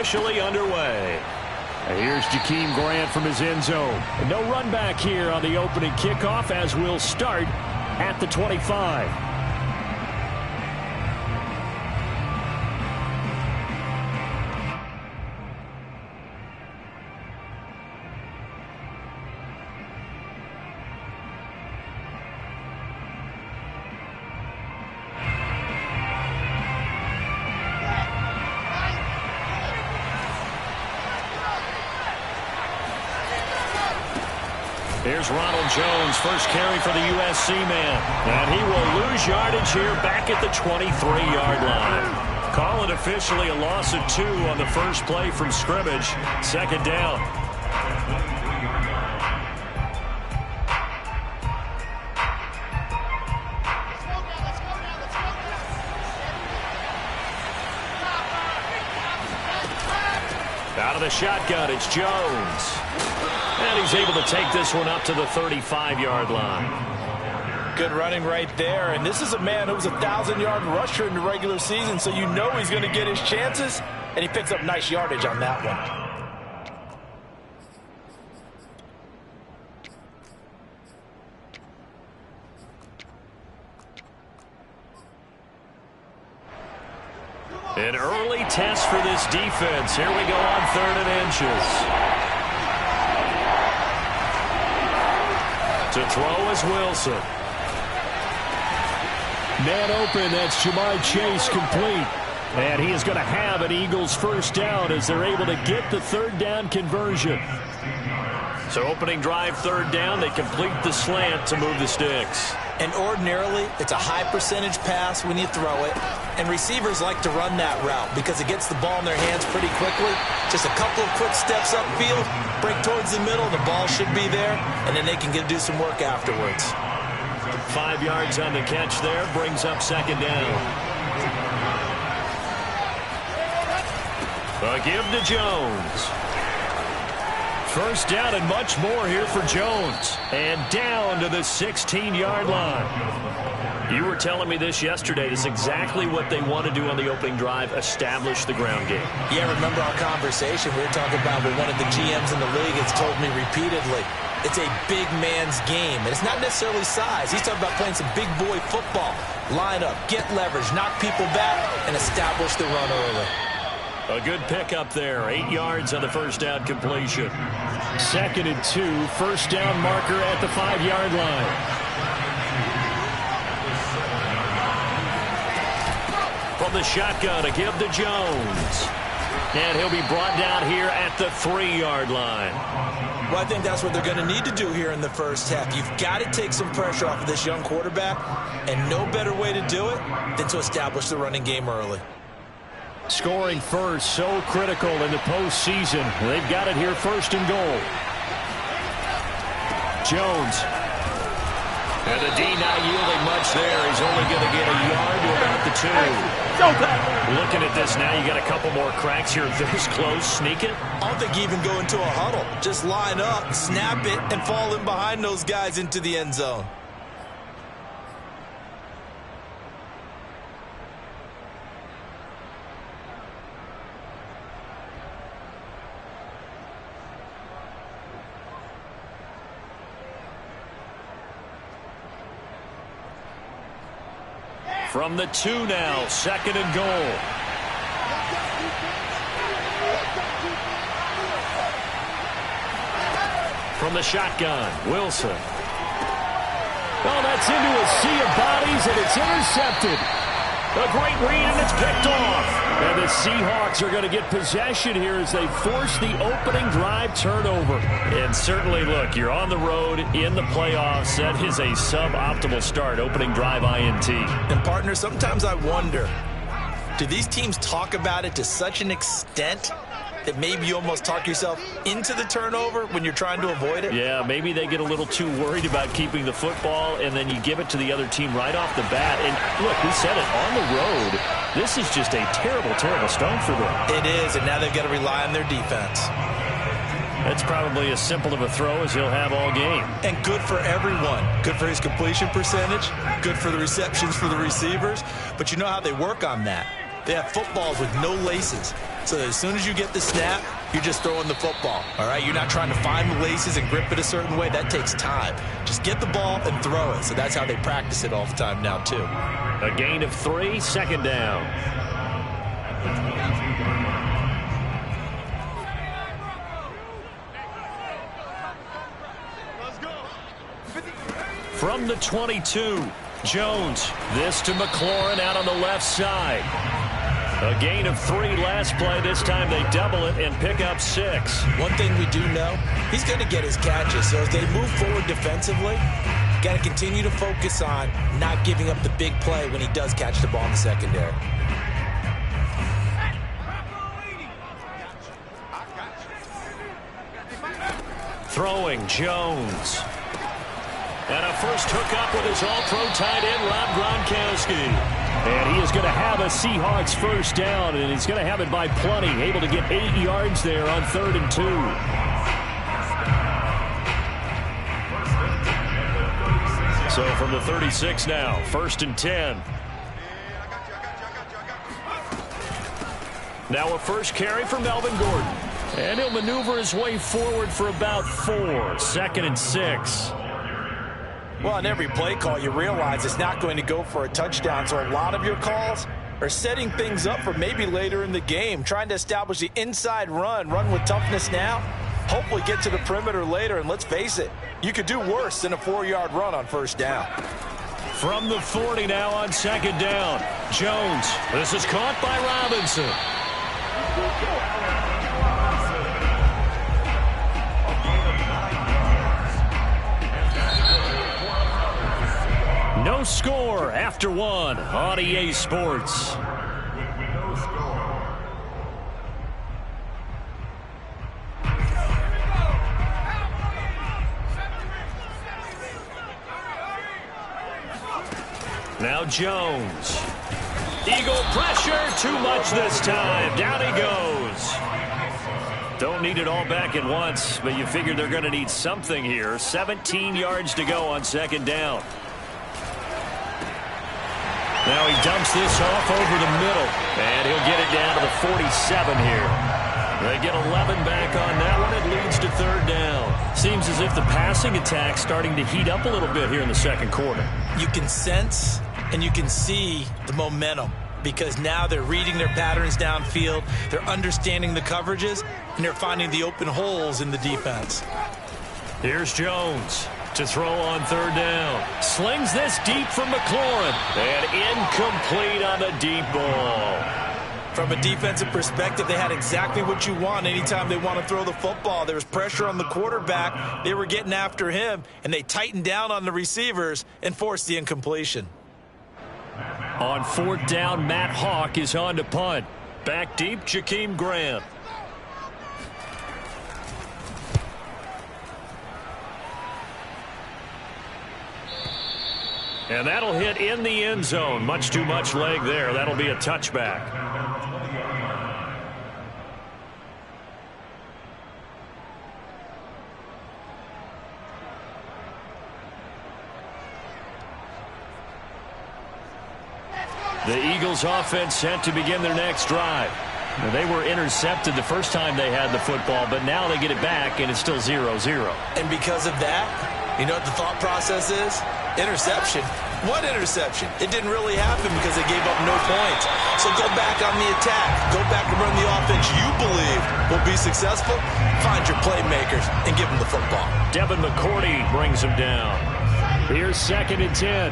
officially underway. And here's Jakeem Grant from his end zone. And no run back here on the opening kickoff as we'll start at the 25. Here's Ronald Jones, first carry for the USC man. And he will lose yardage here back at the 23-yard line. Call it officially a loss of 2 on the first play from scrimmage. Second down. Out of the shotgun, it's Jones. And he's able to take this one up to the 35-yard line. Good running right there. And this is a man who was a 1,000-yard rusher in the regular season, so you know he's going to get his chances. And he picks up nice yardage on that one. An early test for this defense. Here we go on 3rd and inches. To throw is Wilson. Man open, that's Jamar Chase complete. And he is going to have an Eagles first down as they're able to get the 3rd down conversion. So opening drive 3rd down, they complete the slant to move the sticks. And ordinarily, it's a high percentage pass when you throw it. And receivers like to run that route because it gets the ball in their hands pretty quickly. Just a couple of quick steps upfield, break towards the middle, the ball should be there, and then they can do some work afterwards. 5 yards on the catch there, brings up 2nd down. A give to Jones. First down and much more here for Jones. And down to the 16-yard line. You were telling me this yesterday. This is exactly what they want to do on the opening drive, establish the ground game. Yeah, remember our conversation we were talking about with one of the GMs in the league has told me repeatedly, it's a big man's game. And it's not necessarily size. He's talking about playing some big boy football. Line up, get leverage, knock people back, and establish the run early. A good pickup there. 8 yards on the first down completion. 2nd and 2. First down marker at the 5-yard line. From the shotgun, a give to Jones. And he'll be brought down here at the 3-yard line. Well, I think that's what they're going to need to do here in the first half. You've got to take some pressure off of this young quarterback, and no better way to do it than to establish the running game early. Scoring first, so critical in the postseason. They've got it here, 1st and goal. Jones. And the D not yielding much there. He's only going to get a yard to about the 2. Looking at this now, you got a couple more cracks here. This close, sneak it. I don't think you even go into a huddle. Just line up, snap it, and fall in behind those guys into the end zone. From the 2 now, 2nd and goal. From the shotgun, Wilson. Oh, that's into a sea of bodies, and it's intercepted. A great read, and it's picked off. And the Seahawks are going to get possession here as they force the opening drive turnover. And certainly, look, you're on the road in the playoffs. That is a suboptimal start, opening drive INT. And, partner, sometimes I wonder, do these teams talk about it to such an extent that maybe you almost talk yourself into the turnover when you're trying to avoid it? Yeah, maybe they get a little too worried about keeping the football, and then you give it to the other team right off the bat. And, look, we said it, on the road, this is just a terrible, terrible start for them. It is, and now they've got to rely on their defense. That's probably as simple of a throw as he'll have all game. And good for everyone. Good for his completion percentage, good for the receptions for the receivers. But you know how they work on that. They have footballs with no laces. So as soon as you get the snap, you're just throwing the football, all right? You're not trying to find the laces and grip it a certain way. That takes time. Just get the ball and throw it. So that's how they practice it all the time now, too. A gain of 3, second down. From the 22, Jones. This to McLaurin out on the left side. A gain of 3 last play. This time they double it and pick up 6. One thing we do know, he's going to get his catches. So as they move forward defensively, got to continue to focus on not giving up the big play when he does catch the ball in the secondary. Throwing, Jones. And a first hookup with his all-pro tight end, Rob Gronkowski. And he is going to have a Seahawks first down, and he's going to have it by plenty. Able to get 8 yards there on 3rd and 2. So from the 36 now, 1st and 10. Now a first carry for Melvin Gordon. And he'll maneuver his way forward for about 4. 2nd and 6. Well, on every play call, you realize it's not going to go for a touchdown. So a lot of your calls are setting things up for maybe later in the game, trying to establish the inside run with toughness now, hopefully get to the perimeter later. And let's face it, you could do worse than a 4-yard run on 1st down. From the 40 now on 2nd down, Jones. This is caught by Robinson. No score after 1 on EA Sports. Now Jones. Eagle pressure, too much this time. Down he goes. Don't need it all back at once, but you figure they're going to need something here. 17 yards to go on 2nd down. Now he dumps this off over the middle, and he'll get it down to the 47 here. They get 11 back on that one. It leads to 3rd down. Seems as if the passing attack's starting to heat up a little bit here in the 2nd quarter. You can sense and you can see the momentum because now they're reading their patterns downfield, they're understanding the coverages, and they're finding the open holes in the defense. Here's Jones to throw on 3rd down. Slings this deep from McLaurin. And incomplete on the deep ball. From a defensive perspective, they had exactly what you want anytime they want to throw the football. There was pressure on the quarterback. They were getting after him, and they tightened down on the receivers and forced the incompletion. On 4th down, Matt Hawk is on to punt. Back deep, Jakeem Grant. And that'll hit in the end zone. Much too much leg there. That'll be a touchback. The Eagles offense set to begin their next drive. Now, they were intercepted the first time they had the football, but now they get it back, and it's still 0-0. And because of that, you know what the thought process is? Interception. What interception? It didn't really happen because they gave up no points. So go back on the attack. Go back and run the offense you believe will be successful. Find your playmakers and give them the football. Devin McCourty brings him down. Here's 2nd and 10.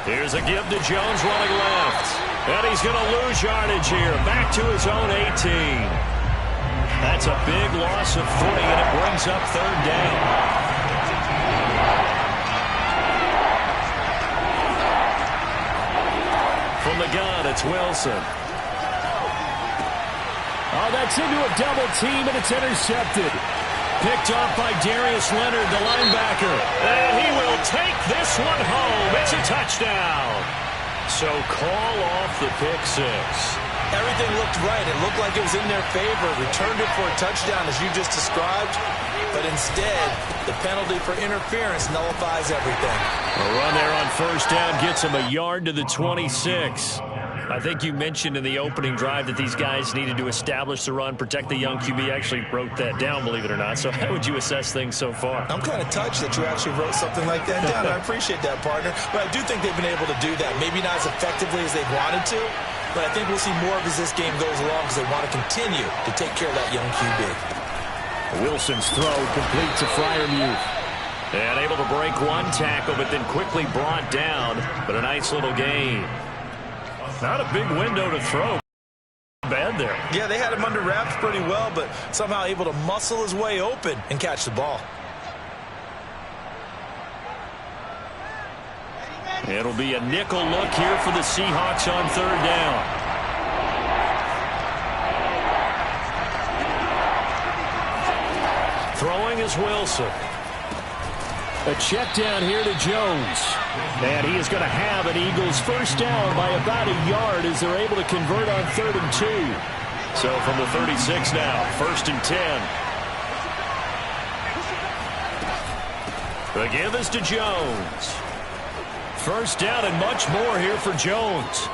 Here's a give to Jones running left. And he's going to lose yardage here. Back to his own 18. That's a big loss of 3, and it brings up 3rd down. From the gun, it's Wilson. Oh, that's into a double team, and it's intercepted. Picked off by Darius Leonard, the linebacker. And he will take this one home. It's a touchdown. So call off the pick 6. Everything looked right. It looked like it was in their favor. Returned it for a touchdown, as you just described. But instead, the penalty for interference nullifies everything. A run there on first down gets him a yard to the 26. I think you mentioned in the opening drive that these guys needed to establish the run, protect the young QB. Actually wrote that down, believe it or not. So how would you assess things so far? I'm kind of touched that you actually wrote something like that down. I appreciate that, partner. But I do think they've been able to do that. Maybe not as effectively as they wanted to, but I think we'll see more of as this game goes along because they want to continue to take care of that young QB. Wilson's throw complete to Freiermuth. And able to break one tackle, but then quickly brought down. But a nice little gain. Not a big window to throw. Bad there. Yeah, they had him under wraps pretty well, but somehow able to muscle his way open and catch the ball. It'll be a nickel look here for the Seahawks on third down. Throwing is Wilson. A check down here to Jones. And he is going to have an Eagles first down by about a yard as they're able to convert on 3rd and 2. So from the 36 now, 1st and 10. The give is to Jones. First down and much more here for Jones.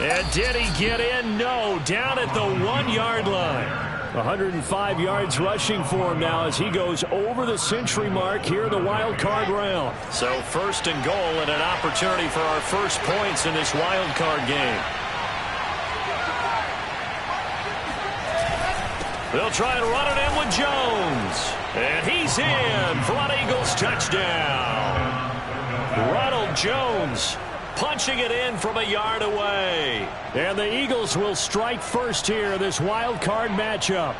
And did he get in? No, down at the 1-yard line. 105 yards rushing for him now as he goes over the century mark here in the wild card round. So 1st and goal and an opportunity for our first points in this wild card game. They'll try and run it in with Jones. And he's in for an Eagles touchdown. Ronald Jones punching it in from a yard away. And the Eagles will strike first here in this wild card matchup.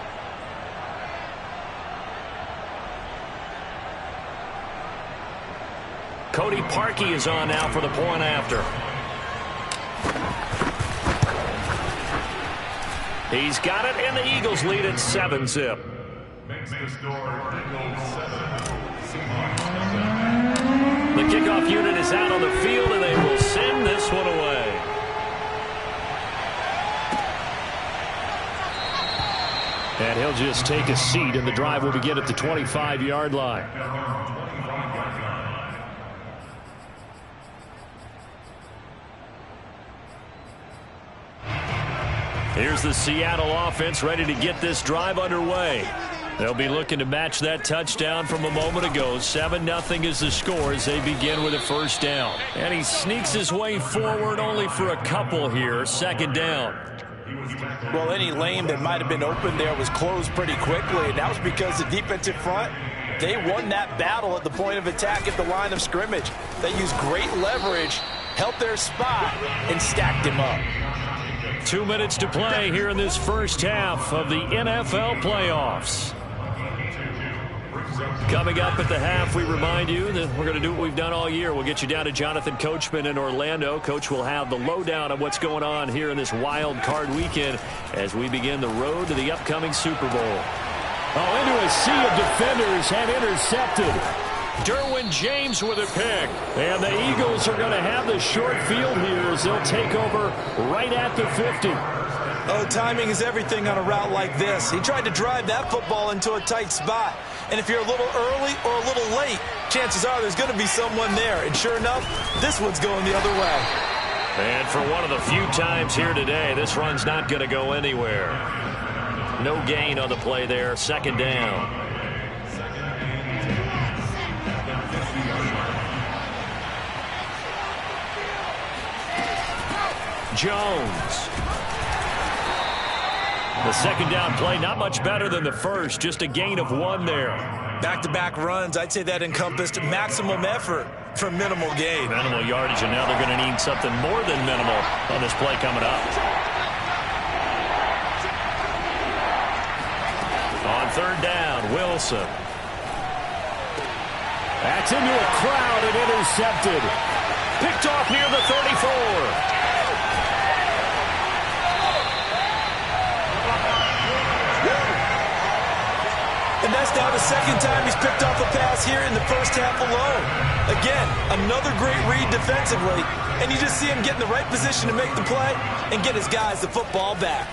Cody Parkey is on now for the point after. He's got it, and the Eagles lead at 7-zip. The kickoff unit is out on the field, and they will send this one away. And he'll just take a seat, and the drive will begin at the 25-yard line. Here's the Seattle offense ready to get this drive underway. They'll be looking to match that touchdown from a moment ago. 7-0 is the score as they begin with a first down. And he sneaks his way forward only for a couple here. 2nd down. Well, any lane that might have been open there was closed pretty quickly, and that was because the defensive front, they won that battle at the point of attack at the line of scrimmage. They used great leverage, held their spot, and stacked him up. 2 minutes to play here in this first half of the NFL playoffs. Coming up at the half, we remind you that we're going to do what we've done all year. We'll get you down to Jonathan Coachman in Orlando. Coach will have the lowdown of what's going on here in this wild card weekend as we begin the road to the upcoming Super Bowl. Oh, into a sea of defenders and intercepted. Derwin James with a pick. And the Eagles are going to have the short field here as they'll take over right at the 50. Oh, timing is everything on a route like this. He tried to drive that football into a tight spot. And if you're a little early or a little late, chances are there's going to be someone there. And sure enough, this one's going the other way. And for one of the few times here today, this run's not going to go anywhere. No gain on the play there. 2nd down. Jones. The 2nd down play, not much better than the first, just a gain of 1 there. Back-to-back runs, I'd say that encompassed maximum effort for minimal gain. Minimal yardage, and now they're going to need something more than minimal on this play coming up. On 3rd down, Wilson. That's into a crowd and intercepted. Picked off near the 34. And that's now the 2nd time he's picked off a pass here in the first half alone. Again, another great read defensively, and you just see him get in the right position to make the play and get his guys the football back.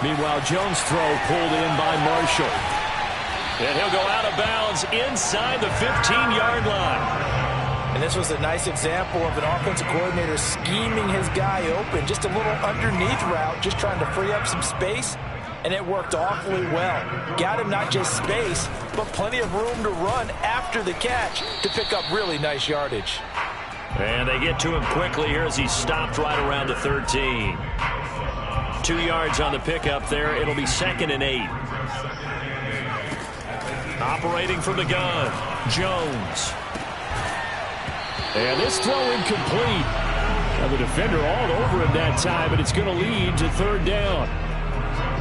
Meanwhile, Jones' throw pulled in by Marshall. And he'll go out of bounds inside the 15-yard line. And this was a nice example of an offensive coordinator scheming his guy open. Just a little underneath route, just trying to free up some space. And it worked awfully well. Got him not just space, but plenty of room to run after the catch to pick up really nice yardage. And they get to him quickly here as he stopped right around the 13. 2 yards on the pickup there. It'll be 2nd and 8. Operating from the gun, Jones. And this throw incomplete. Now the defender all over him that time, but it's going to lead to 3rd down.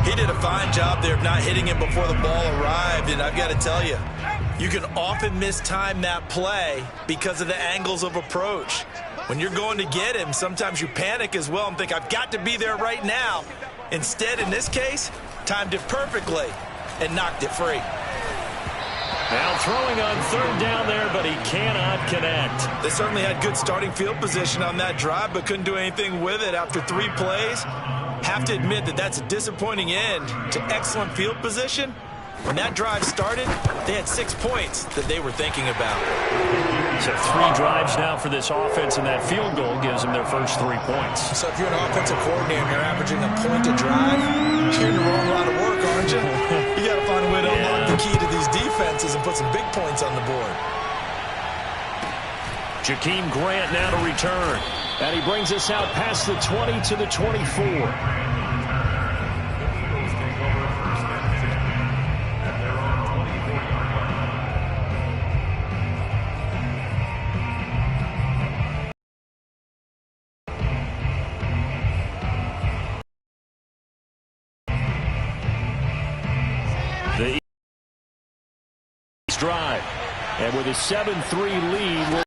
He did a fine job there of not hitting him before the ball arrived, and I've got to tell you, you can often mistime that play because of the angles of approach. When you're going to get him, sometimes you panic as well and think, I've got to be there right now. Instead, in this case, timed it perfectly and knocked it free. Now throwing on 3rd down there, but he cannot connect. They certainly had good starting field position on that drive, but couldn't do anything with it after 3 plays. Have to admit that that's a disappointing end to excellent field position. When that drive started, they had 6 points that they were thinking about. So 3 drives now for this offense, and that field goal gives them their first 3 points. So if you're an offensive coordinator and you're averaging a point a drive, you're in the wrong line of work, aren't you? You got to find a way to unlock the key to these defenses and put some big points on the board. Jakeem Grant now to return. And he brings us out past the 20 to the 24. The East drive. And with a 7-3 lead,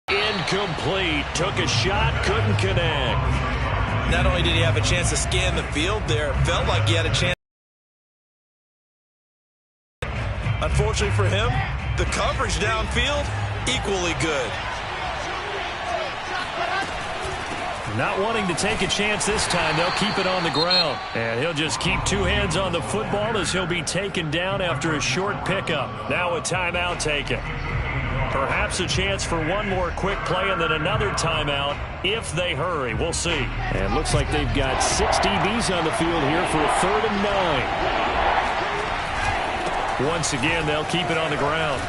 incomplete. Took a shot, couldn't connect. Not only did he have a chance to scan the field there, it felt like he had a chance. Unfortunately for him, the coverage downfield, equally good. Not wanting to take a chance this time, they'll keep it on the ground. And he'll just keep 2 hands on the football as he'll be taken down after a short pickup. Now a timeout taken. Perhaps a chance for one more quick play and then another timeout if they hurry. We'll see. And looks like they've got 6 DBs on the field here for a 3rd and 9. Once again, they'll keep it on the ground.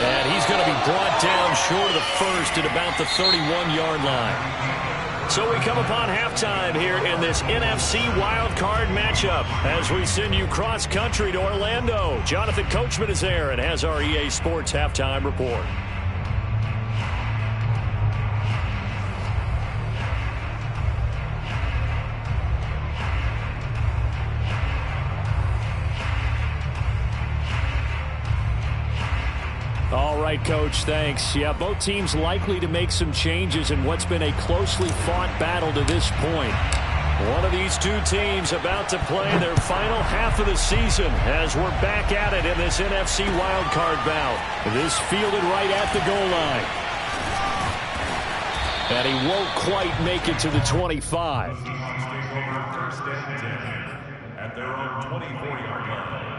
And he's going to be brought down short of the first at about the 31-yard line. So we come upon halftime here in this NFC Wild Card matchup as we send you cross-country to Orlando. Jonathan Coachman is there and has our EA Sports halftime report. All right, Coach, thanks. Yeah, both teams likely to make some changes in what's been a closely fought battle to this point. One of these 2 teams about to play their final half of the season as we're back at it in this NFC wildcard bout. This fielded right at the goal line. And he won't quite make it to the 25. At their own 24-yard line.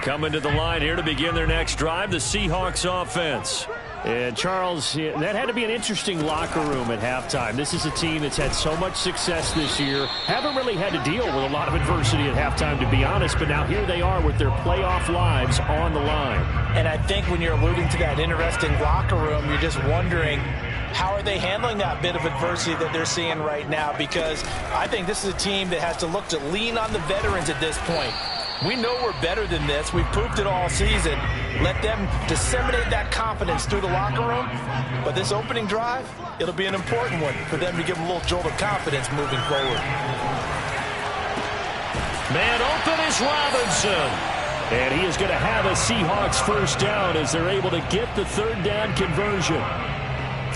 Coming to the line here to begin their next drive, the Seahawks offense. And, Charles, that had to be an interesting locker room at halftime. This is a team that's had so much success this year. Haven't really had to deal with a lot of adversity at halftime, to be honest. But now here they are with their playoff lives on the line. And I think when you're alluding to that interesting locker room, you're just wondering, how are they handling that bit of adversity that they're seeing right now? Because I think this is a team that has to look to lean on the veterans at this point. We know we're better than this. We've proved it all season. Let them disseminate that confidence through the locker room. But this opening drive, it'll be an important one for them to give them a little jolt of confidence moving forward. Man open is Robinson. And he is going to have a Seahawks first down as they're able to get the 3rd down conversion.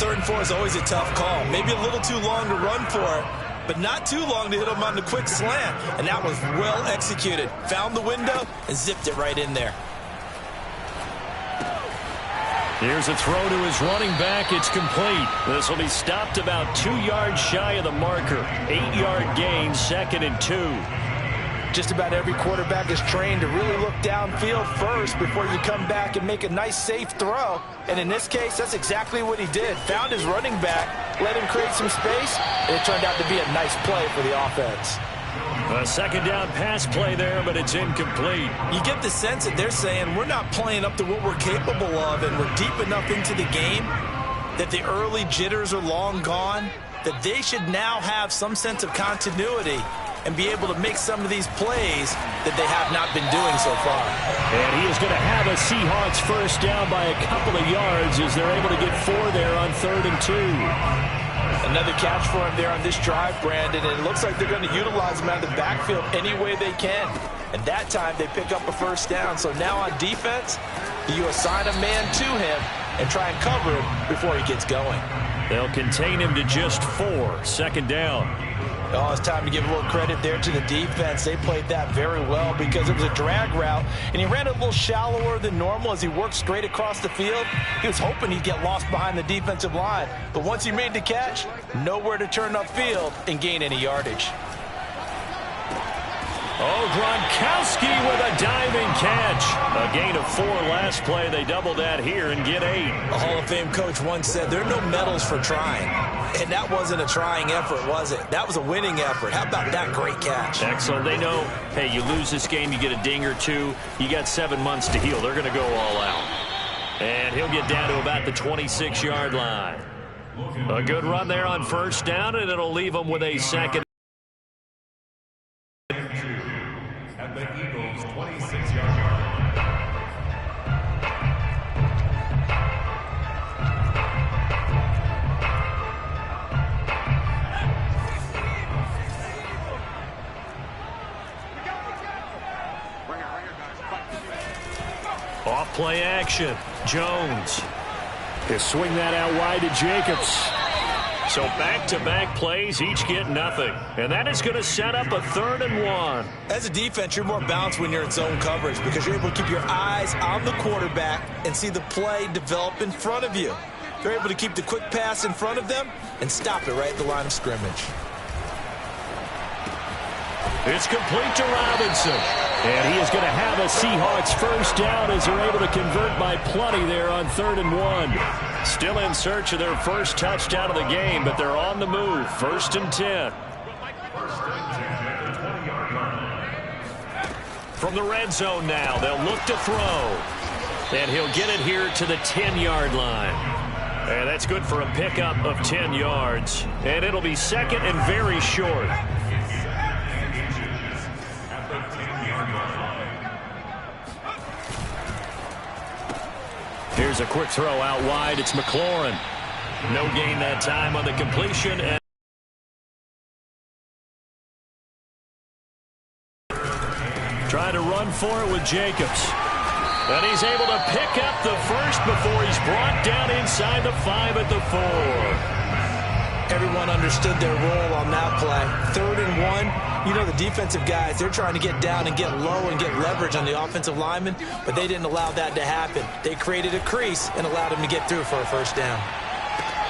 3rd and 4 is always a tough call. Maybe a little too long to run for it, but not too long to hit him on the quick slant. And that was well executed. Found the window and zipped it right in there. Here's a throw to his running back. It's complete. This will be stopped about 2 yards shy of the marker. 8-yard gain, 2nd and 2. Just about every quarterback is trained to really look downfield first before you come back and make a nice, safe throw. And in this case, that's exactly what he did. Found his running back, let him create some space, and it turned out to be a nice play for the offense. A 2nd down pass play there, but it's incomplete. You get the sense that they're saying we're not playing up to what we're capable of, and we're deep enough into the game that the early jitters are long gone, that they should now have some sense of continuity and be able to make some of these plays that they have not been doing so far. And he is going to have a Seahawks first down by a couple of yards as they're able to get 4 there on 3rd and 2. Another catch for him there on this drive, Brandon, and it looks like they're going to utilize him out of the backfield any way they can. And that time they pick up a first down. So now on defense, you assign a man to him and try and cover him before he gets going. They'll contain him to just 4, 2nd down. Oh, it's time to give a little credit there to the defense. They played that very well because it was a drag route, and he ran a little shallower than normal as he worked straight across the field. He was hoping he'd get lost behind the defensive line, but once he made the catch, nowhere to turn upfield and gain any yardage. Oh, Gronkowski with a diving catch. A gain of 4 last play. They double that here and get 8. A Hall of Fame coach once said there are no medals for trying. And that wasn't a trying effort, was it? That was a winning effort. How about that great catch? Excellent. They know, hey, you lose this game, you get a ding or 2. You got 7 months to heal. They're going to go all out. And he'll get down to about the 26-yard line. A good run there on first down, and it'll leave them with a 2nd. At the Eagles' 26-yard line. Off play action. Jones. He'll swing that out wide to Jacobs. So back-to-back plays, each get nothing. And that is going to set up a 3rd and 1. As a defense, you're more balanced when you're in zone coverage because you're able to keep your eyes on the quarterback and see the play develop in front of you. They're able to keep the quick pass in front of them and stop it right at the line of scrimmage. It's complete to Robinson. And he is going to have a Seahawks first down as they're able to convert by plenty there on 3rd and 1. Still in search of their first touchdown of the game, but they're on the move. 1st and 10. From the red zone now, they'll look to throw. And he'll get it here to the 10-yard line. And that's good for a pickup of 10 yards. And it'll be 2nd and very short. Here's a quick throw out wide. It's McLaurin. No gain that time on the completion. And trying to run for it with Jacobs. And he's able to pick up the first before he's brought down inside the 5 at the 4. Everyone understood their role on that play. 3rd and 1. You know, the defensive guys, they're trying to get down and get low and get leverage on the offensive lineman, but they didn't allow that to happen. They created a crease and allowed him to get through for a first down.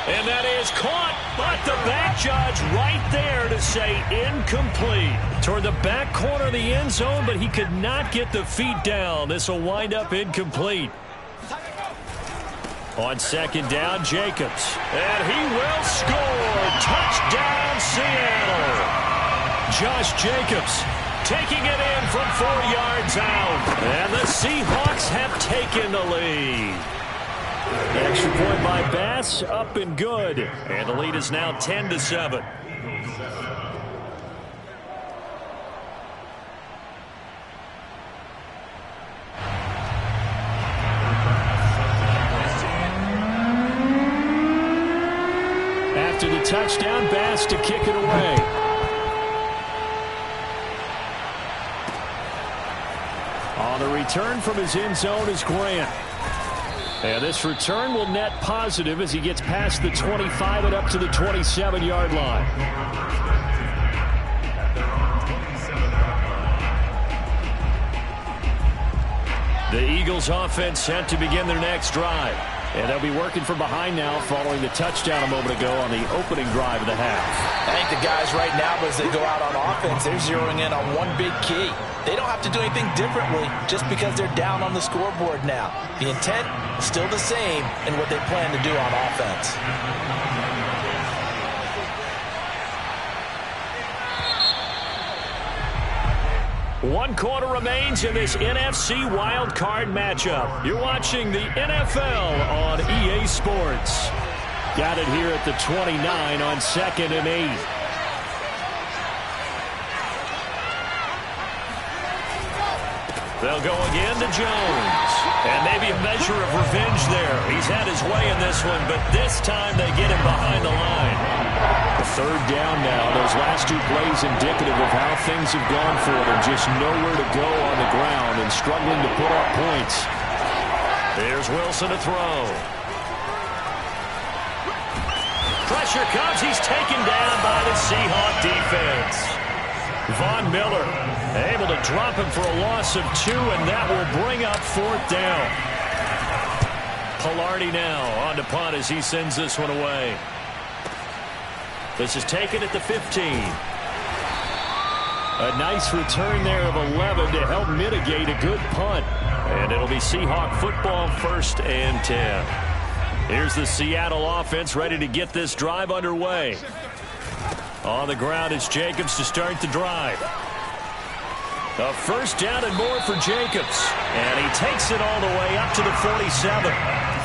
And that is caught, but the back judge right there to say incomplete. Toward the back corner of the end zone, but he could not get the feet down. This will wind up incomplete. On 2nd down, Jacobs. And he will score. Touchdown, Seattle. Josh Jacobs taking it in from 4 yards out. And the Seahawks have taken the lead. Extra point by Bass, up and good. And the lead is now 10-7. After the touchdown, Bass to kick it away. On the return from his end zone is Grant. And this return will net positive as he gets past the 25 and up to the 27-yard line. The Eagles offense set to begin their next drive. And they'll be working from behind now following the touchdown a moment ago on the opening drive of the half. I think the guys right now, as they go out on offense, they're zeroing in on one big key. They don't have to do anything differently just because they're down on the scoreboard now. The intent is still the same in what they plan to do on offense. One quarter remains in this NFC wildcard matchup. You're watching the NFL on EA Sports. Got it here at the 29 on 2nd and 8. They'll go again to Jones. And maybe a measure of revenge there. He's had his way in this one, but this time they get him behind the line. A 3rd down now. Those last 2 plays indicative of how things have gone for them. Just nowhere to go on the ground and struggling to put up points. There's Wilson to throw. Pressure comes. He's taken down by the Seahawks defense. Von Miller able to drop him for a loss of 2, and that will bring up 4th down. Pilardi now on to punt as he sends this one away. This is taken at the 15. A nice return there of 11 to help mitigate a good punt. And it'll be Seahawk football 1st and 10. Here's the Seattle offense ready to get this drive underway. On the ground, it's Jacobs to start the drive. A 1st down and more for Jacobs. And he takes it all the way up to the 47.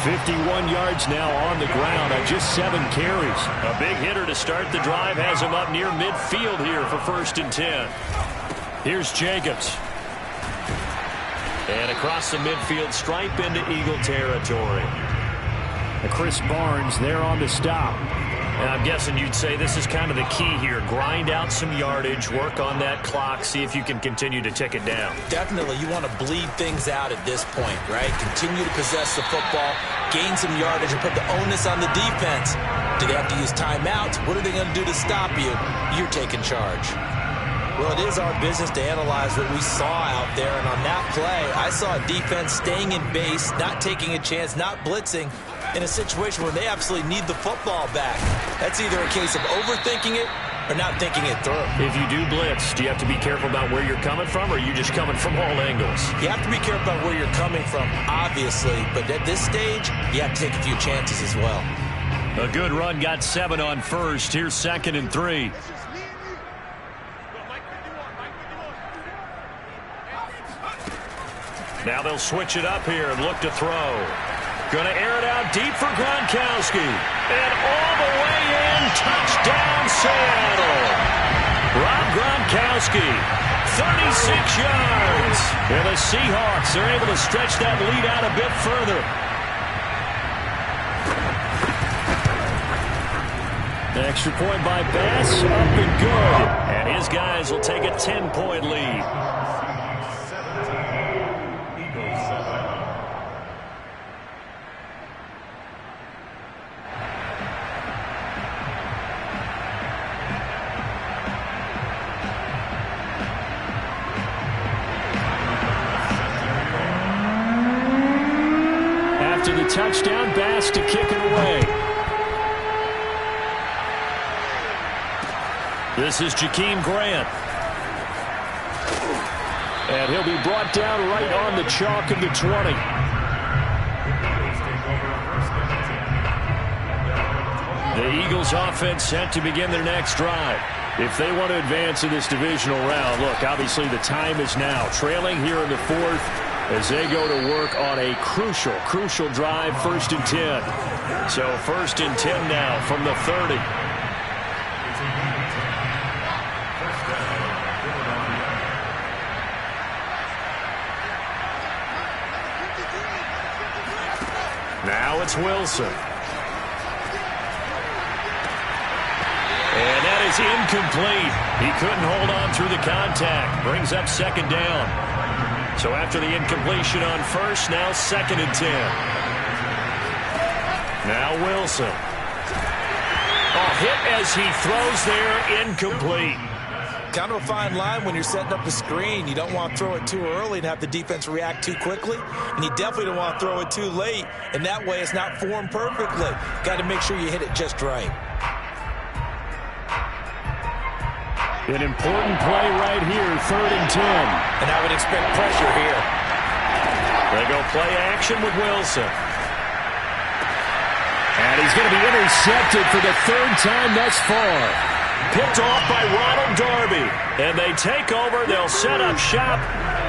51 yards now on the ground on just 7 carries. A big hitter to start the drive has him up near midfield here for 1st and 10. Here's Jacobs. And across the midfield stripe into Eagle territory. Chris Barnes there on the stop. And I'm guessing you'd say this is kind of the key here. Grind out some yardage, work on that clock, see if you can continue to tick it down. Definitely, you want to bleed things out at this point, right? Continue to possess the football, gain some yardage, and put the onus on the defense. Do they have to use timeouts? What are they going to do to stop you? You're taking charge. Well, it is our business to analyze what we saw out there, and on that play, I saw a defense staying in base, not taking a chance, not blitzing, in a situation where they absolutely need the football back. That's either a case of overthinking it or not thinking it through. If you do blitz, do you have to be careful about where you're coming from, or are you just coming from all angles? You have to be careful about where you're coming from, obviously, but at this stage, you have to take a few chances as well. A good run, got 7 on 1st. Here's 2nd and 3. Now they'll switch it up here and look to throw. Going to air it out deep for Gronkowski. And all the way in, touchdown Seattle. Rob Gronkowski, 36 yards. And the Seahawks are able to stretch that lead out a bit further. The extra point by Bass, up and good. And his guys will take a 10-point lead. After the touchdown, Bass to kick it away. This is Jakeem Grant. And he'll be brought down right on the chalk of the 20. The Eagles offense set to begin their next drive. If they want to advance in this divisional round, look, obviously the time is now. Trailing here in the 4th as they go to work on a crucial drive, 1st and 10. So 1st and 10 now from the 30. Now it's Wilson. And that is incomplete. He couldn't hold on through the contact. Brings up 2nd down. So after the incompletion on 1st, now 2nd and 10. Now Wilson. Hit as he throws there, incomplete. Kind of a fine line when you're setting up a screen. You don't want to throw it too early and have the defense react too quickly. And you definitely don't want to throw it too late. And that way it's not formed perfectly. Got to make sure you hit it just right. An important play right here, 3rd and 10. And I would expect pressure here. They go play action with Wilson. And he's going to be intercepted for the 3rd time thus far. Picked off by Ronald Darby. And they take over. They'll set up shop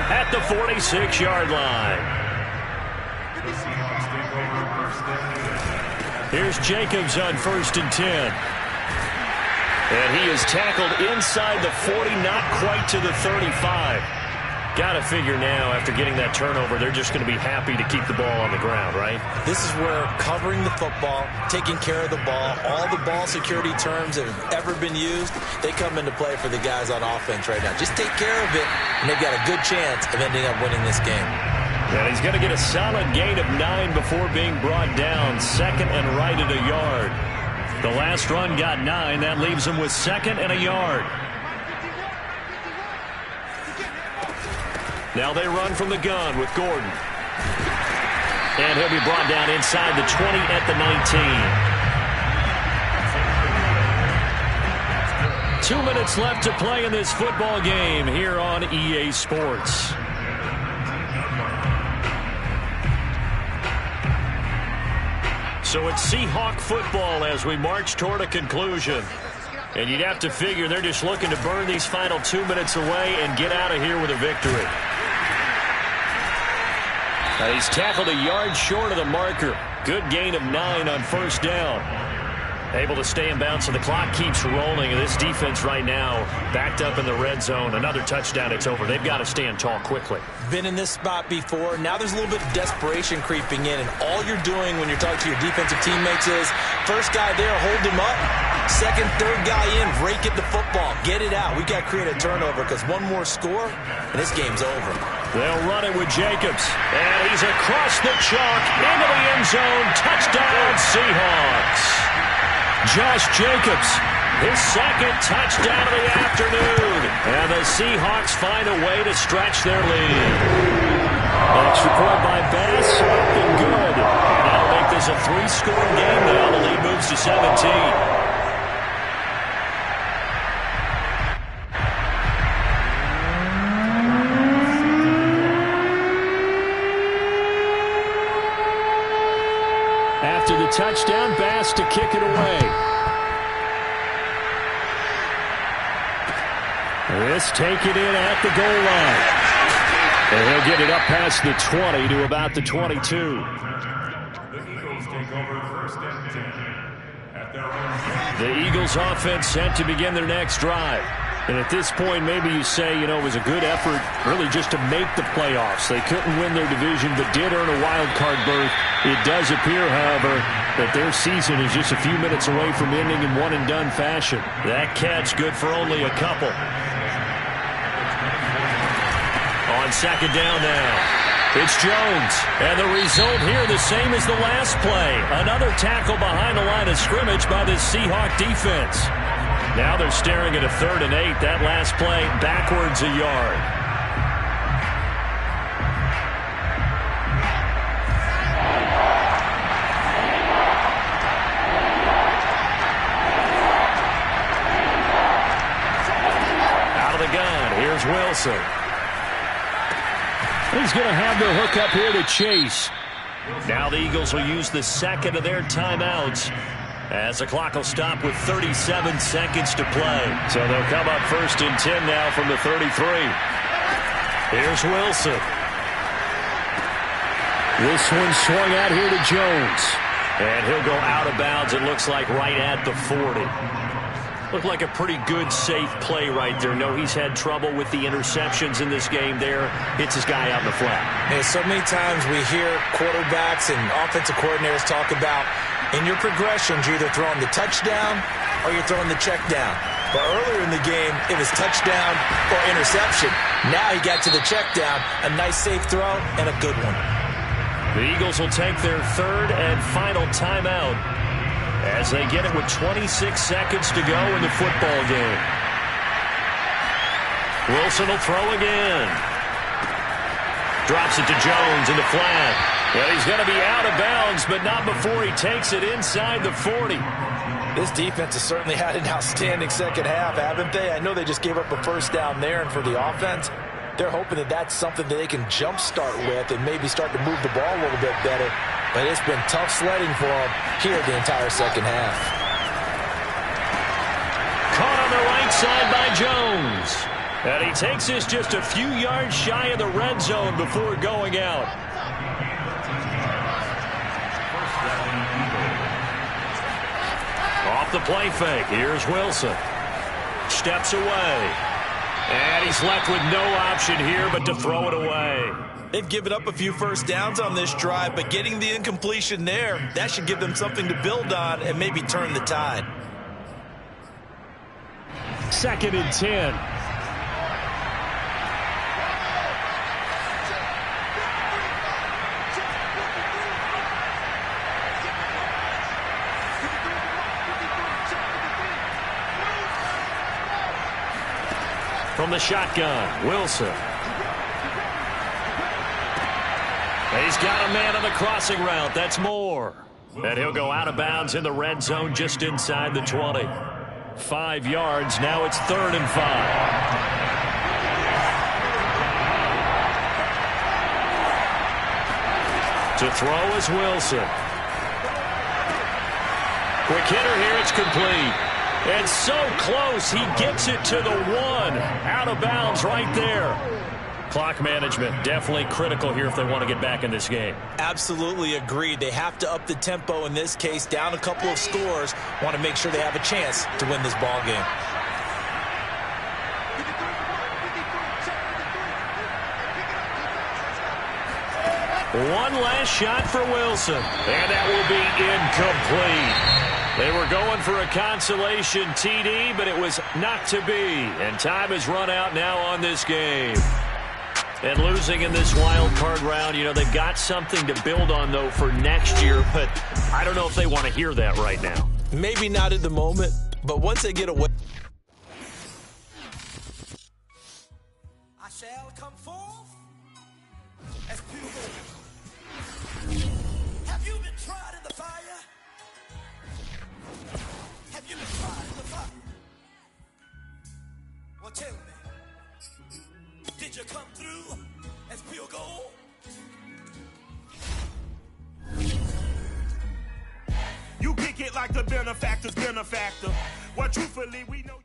at the 46-yard line. Here's Jacobs on 1st and 10. And he is tackled inside the 40, not quite to the 35. Got to figure now, after getting that turnover, they're just going to be happy to keep the ball on the ground, right? This is where covering the football, taking care of the ball, all the ball security terms that have ever been used, they come into play for the guys on offense right now. Just take care of it, and they've got a good chance of ending up winning this game. And he's going to get a solid gain of 9 before being brought down. 2nd and right at a yard. The last run got 9. That leaves him with 2nd and a yard. Now they run from the gun with Gordon. And he'll be brought down inside the 20 at the 19. 2 minutes left to play in this football game here on EA Sports. So it's Seahawk football as we march toward a conclusion. And you'd have to figure they're just looking to burn these final 2 minutes away and get out of here with a victory. Now he's tackled a yard short of the marker. Good gain of 9 on 1st down. Able to stay in bounds, so the clock keeps rolling. And this defense right now backed up in the red zone. Another touchdown, it's over. They've got to stand tall quickly. Been in this spot before. Now there's a little bit of desperation creeping in. And all you're doing when you're talking to your defensive teammates is, first guy there, hold him up. 2nd, 3rd guy in, rake at the football. Get it out. We've got to create a turnover because one more score, and this game's over. They'll run it with Jacobs. And he's across the chalk into the end zone. Touchdown, Seahawks. Josh Jacobs, his 2nd touchdown of the afternoon. And the Seahawks find a way to stretch their lead. Extra point by Bass, up and good. And that'll make this a 3-score game now. The lead moves to 17. After the touchdown, Bass to kick it away. This take it in at the goal line. And he'll get it up past the 20 to about the 22. The Eagles take over 1st and 10 at their own. The Eagles offense set to begin their next drive. And at this point, maybe you say, it was a good effort really just to make the playoffs. They couldn't win their division, but did earn a wild card berth. It does appear, however, that their season is just a few minutes away from ending in one-and-done fashion. That catch good for only a couple. On 2nd down now, it's Jones. And the result here the same as the last play. Another tackle behind the line of scrimmage by the Seahawk defense. Now they're staring at a 3rd and 8. That last play backwards a yard. Out of the gun, here's Wilson. He's going to have the hook up here to Chase. Now the Eagles will use the 2nd of their timeouts as the clock will stop with 37 seconds to play. So they'll come up 1st and 10 now from the 33. Here's Wilson. This one swung out here to Jones. And he'll go out of bounds, it looks like, right at the 40. Looked like a pretty good, safe play right there. No, he's had trouble with the interceptions in this game there. Hits his guy out in the flat. And so many times we hear quarterbacks and offensive coordinators talk about, in your progressions, you're either throwing the touchdown or you're throwing the check down. But earlier in the game, it was touchdown or interception. Now he got to the check down, a nice safe throw, and a good one. The Eagles will take their third and final timeout as they get it with 26 seconds to go in the football game. Wilson will throw again. Drops it to Jones in the flat. And he's going to be out of bounds, but not before he takes it inside the 40. This defense has certainly had an outstanding second half, haven't they? I know they just gave up a first down there, and for the offense, they're hoping that that's something that they can jumpstart with and maybe start to move the ball a little bit better. But it's been tough sledding for them here the entire second half. Caught on the right side by Jones. And he takes this just a few yards shy of the red zone before going out. Off the play fake. Here's Wilson. Steps away. And he's left with no option here but to throw it away. They've given up a few first downs on this drive, but getting the incompletion there, that should give them something to build on and maybe turn the tide. 2nd and 10. From the shotgun, Wilson. He's got a man on the crossing route. That's Moore. And he'll go out of bounds in the red zone just inside the 20. 5 yards. Now it's 3rd and 5. To throw is Wilson. Quick hitter here. It's complete. And so close, he gets it to the 1. Out of bounds right there. Clock management definitely critical here if they want to get back in this game. Absolutely agreed. They have to up the tempo in this case, down a couple of scores. Want to make sure they have a chance to win this ball game. One last shot for Wilson. And that will be incomplete. They were going for a consolation TD, but it was not to be. And time has run out now on this game. And losing in this wild card round, you know, they've got something to build on, though, for next year. But I don't know if they want to hear that right now. Maybe not at the moment, but once they get away. I shall come forth as pure gold. Have you been tried in the fire? Have you been tried in the fire? Well, tell me, did you come through as pure gold? You kick it like the benefactor's benefactor. Well, truthfully, we know.